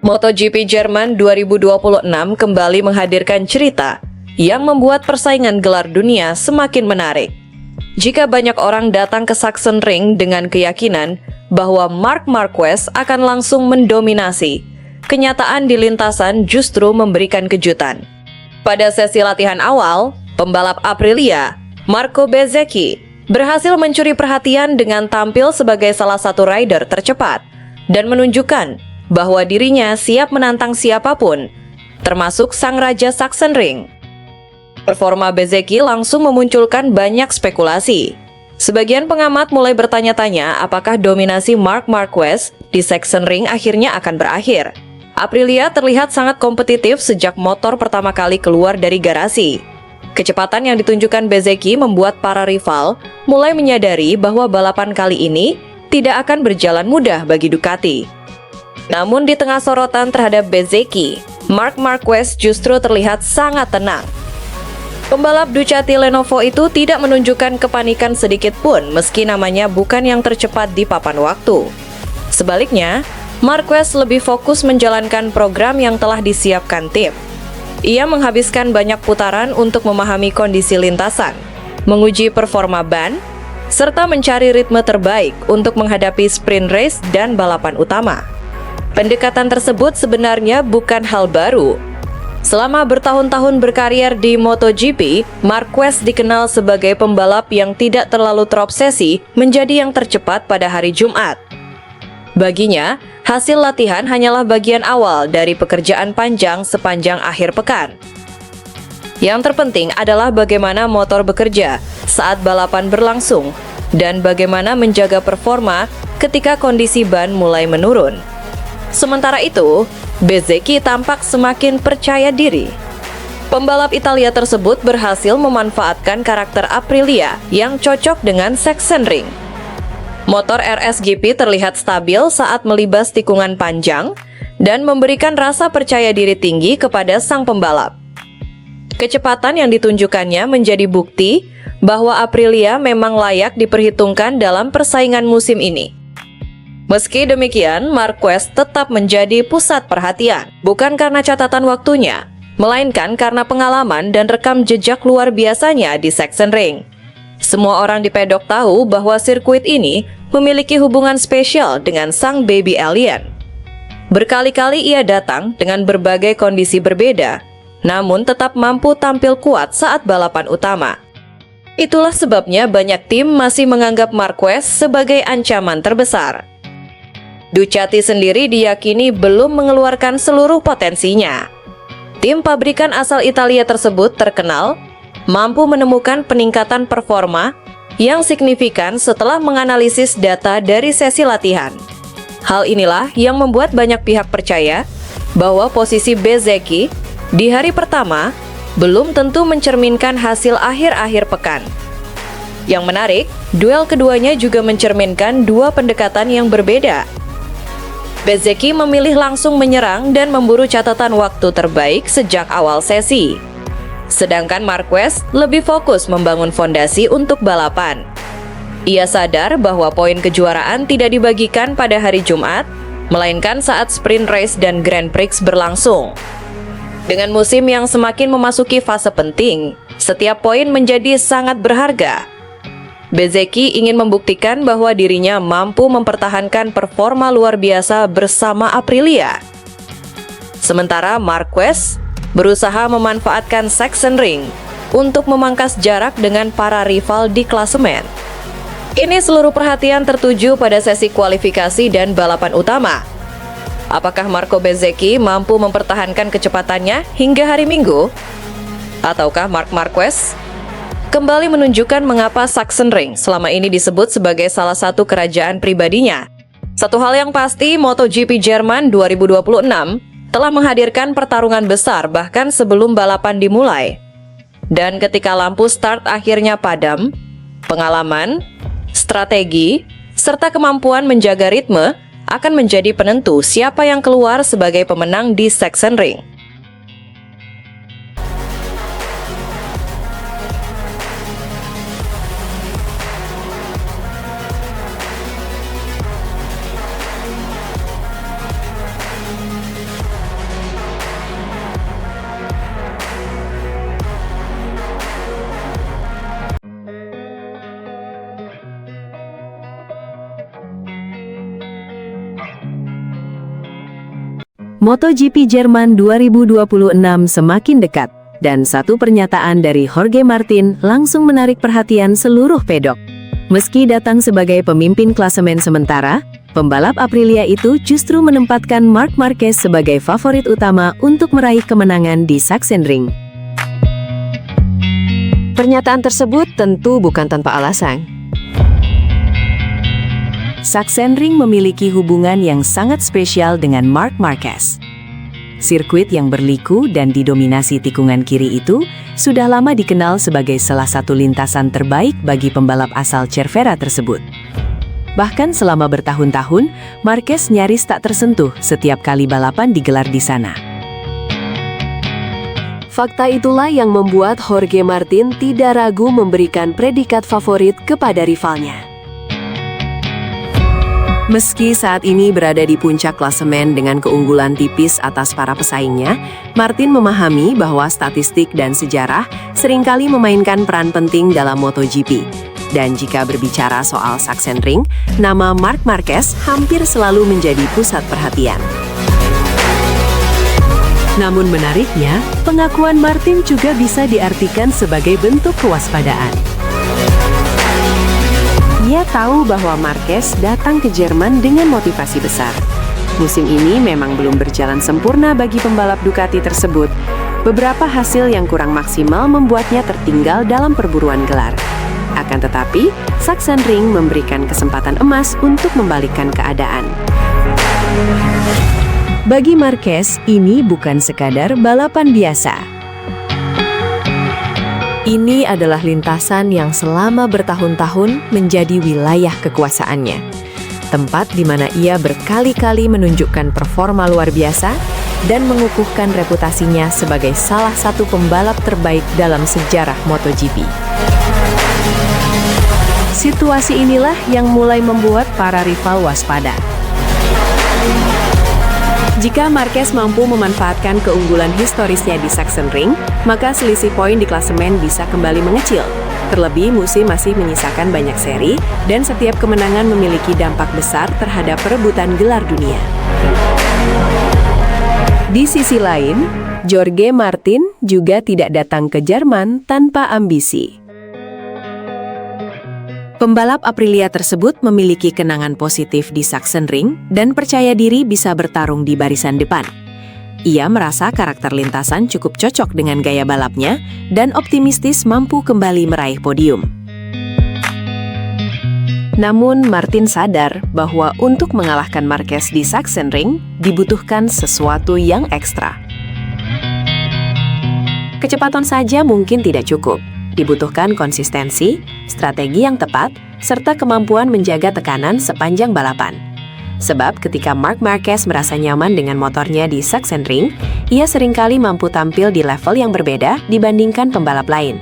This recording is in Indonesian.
MotoGP Jerman 2026 kembali menghadirkan cerita yang membuat persaingan gelar dunia semakin menarik. Jika banyak orang datang ke Sachsenring dengan keyakinan bahwa Marc Marquez akan langsung mendominasi, kenyataan di lintasan justru memberikan kejutan. Pada sesi latihan awal, pembalap Aprilia, Marco Bezzecchi, berhasil mencuri perhatian dengan tampil sebagai salah satu rider tercepat dan menunjukkan bahwa dirinya siap menantang siapapun, termasuk sang raja Sachsenring. Performa Bezzecchi langsung memunculkan banyak spekulasi. Sebagian pengamat mulai bertanya-tanya apakah dominasi Marc Marquez di Sachsenring akhirnya akan berakhir. Aprilia terlihat sangat kompetitif sejak motor pertama kali keluar dari garasi. Kecepatan yang ditunjukkan Bezzecchi membuat para rival mulai menyadari bahwa balapan kali ini tidak akan berjalan mudah bagi Ducati. Namun di tengah sorotan terhadap Bezzecchi, Marc Marquez justru terlihat sangat tenang. Pembalap Ducati Lenovo itu tidak menunjukkan kepanikan sedikit pun meski namanya bukan yang tercepat di papan waktu. Sebaliknya, Marquez lebih fokus menjalankan program yang telah disiapkan tim. Ia menghabiskan banyak putaran untuk memahami kondisi lintasan, menguji performa ban, serta mencari ritme terbaik untuk menghadapi sprint race dan balapan utama. Pendekatan tersebut sebenarnya bukan hal baru. Selama bertahun-tahun berkarier di MotoGP, Marquez dikenal sebagai pembalap yang tidak terlalu terobsesi menjadi yang tercepat pada hari Jumat. Baginya, hasil latihan hanyalah bagian awal dari pekerjaan panjang sepanjang akhir pekan. Yang terpenting adalah bagaimana motor bekerja saat balapan berlangsung dan bagaimana menjaga performa ketika kondisi ban mulai menurun. Sementara itu, Bezzecchi tampak semakin percaya diri. Pembalap Italia tersebut berhasil memanfaatkan karakter Aprilia yang cocok dengan Sachsenring. Motor RSGP terlihat stabil saat melibas tikungan panjang dan memberikan rasa percaya diri tinggi kepada sang pembalap. Kecepatan yang ditunjukkannya menjadi bukti bahwa Aprilia memang layak diperhitungkan dalam persaingan musim ini. Meski demikian, Marquez tetap menjadi pusat perhatian, bukan karena catatan waktunya, melainkan karena pengalaman dan rekam jejak luar biasanya di Sachsenring. Semua orang di pedok tahu bahwa sirkuit ini memiliki hubungan spesial dengan sang baby alien. Berkali-kali ia datang dengan berbagai kondisi berbeda, namun tetap mampu tampil kuat saat balapan utama. Itulah sebabnya banyak tim masih menganggap Marquez sebagai ancaman terbesar. Ducati sendiri diyakini belum mengeluarkan seluruh potensinya. Tim pabrikan asal Italia tersebut terkenal mampu menemukan peningkatan performa yang signifikan setelah menganalisis data dari sesi latihan. Hal inilah yang membuat banyak pihak percaya bahwa posisi Bezzecchi di hari pertama belum tentu mencerminkan hasil akhir-akhir pekan. Yang menarik, duel keduanya juga mencerminkan dua pendekatan yang berbeda. Bezzecchi memilih langsung menyerang dan memburu catatan waktu terbaik sejak awal sesi. Sedangkan Marquez lebih fokus membangun fondasi untuk balapan. Ia sadar bahwa poin kejuaraan tidak dibagikan pada hari Jumat, melainkan saat sprint race dan Grand Prix berlangsung. Dengan musim yang semakin memasuki fase penting, setiap poin menjadi sangat berharga. Bezzecchi ingin membuktikan bahwa dirinya mampu mempertahankan performa luar biasa bersama Aprilia. Sementara Marquez berusaha memanfaatkan Sachsenring untuk memangkas jarak dengan para rival di klasemen. Ini seluruh perhatian tertuju pada sesi kualifikasi dan balapan utama. Apakah Marco Bezzecchi mampu mempertahankan kecepatannya hingga hari Minggu? Ataukah Marc Marquez kembali menunjukkan mengapa Sachsenring selama ini disebut sebagai salah satu kerajaan pribadinya? Satu hal yang pasti, MotoGP Jerman 2026 telah menghadirkan pertarungan besar bahkan sebelum balapan dimulai. Dan ketika lampu start akhirnya padam, pengalaman, strategi, serta kemampuan menjaga ritme akan menjadi penentu siapa yang keluar sebagai pemenang di Sachsenring. MotoGP Jerman 2026 semakin dekat, dan satu pernyataan dari Jorge Martin langsung menarik perhatian seluruh pedok. Meski datang sebagai pemimpin klasemen sementara, pembalap Aprilia itu justru menempatkan Marc Marquez sebagai favorit utama untuk meraih kemenangan di Sachsenring. Pernyataan tersebut tentu bukan tanpa alasan. Sachsenring memiliki hubungan yang sangat spesial dengan Marc Marquez. Sirkuit yang berliku dan didominasi tikungan kiri itu sudah lama dikenal sebagai salah satu lintasan terbaik bagi pembalap asal Cervera tersebut. Bahkan selama bertahun-tahun, Marquez nyaris tak tersentuh setiap kali balapan digelar di sana. Fakta itulah yang membuat Jorge Martin tidak ragu memberikan predikat favorit kepada rivalnya. Meski saat ini berada di puncak klasemen dengan keunggulan tipis atas para pesaingnya, Martin memahami bahwa statistik dan sejarah seringkali memainkan peran penting dalam MotoGP. Dan jika berbicara soal Sachsenring, nama Marc Marquez hampir selalu menjadi pusat perhatian. Namun menariknya, pengakuan Martin juga bisa diartikan sebagai bentuk kewaspadaan. Ia tahu bahwa Marquez datang ke Jerman dengan motivasi besar. Musim ini memang belum berjalan sempurna bagi pembalap Ducati tersebut. Beberapa hasil yang kurang maksimal membuatnya tertinggal dalam perburuan gelar. Akan tetapi, Sachsenring memberikan kesempatan emas untuk membalikkan keadaan. Bagi Marquez, ini bukan sekadar balapan biasa. Ini adalah lintasan yang selama bertahun-tahun menjadi wilayah kekuasaannya. Tempat di mana ia berkali-kali menunjukkan performa luar biasa dan mengukuhkan reputasinya sebagai salah satu pembalap terbaik dalam sejarah MotoGP. Situasi inilah yang mulai membuat para rival waspada. Jika Marquez mampu memanfaatkan keunggulan historisnya di Sachsenring, maka selisih poin di klasemen bisa kembali mengecil. Terlebih musim masih menyisakan banyak seri, dan setiap kemenangan memiliki dampak besar terhadap perebutan gelar dunia. Di sisi lain, Jorge Martin juga tidak datang ke Jerman tanpa ambisi. Pembalap Aprilia tersebut memiliki kenangan positif di Sachsenring dan percaya diri bisa bertarung di barisan depan. Ia merasa karakter lintasan cukup cocok dengan gaya balapnya dan optimistis mampu kembali meraih podium. Namun Martin sadar bahwa untuk mengalahkan Marquez di Sachsenring dibutuhkan sesuatu yang ekstra. Kecepatan saja mungkin tidak cukup. Dibutuhkan konsistensi, strategi yang tepat, serta kemampuan menjaga tekanan sepanjang balapan. Sebab ketika Marc Marquez merasa nyaman dengan motornya di Sachsenring, ia seringkali mampu tampil di level yang berbeda dibandingkan pembalap lain.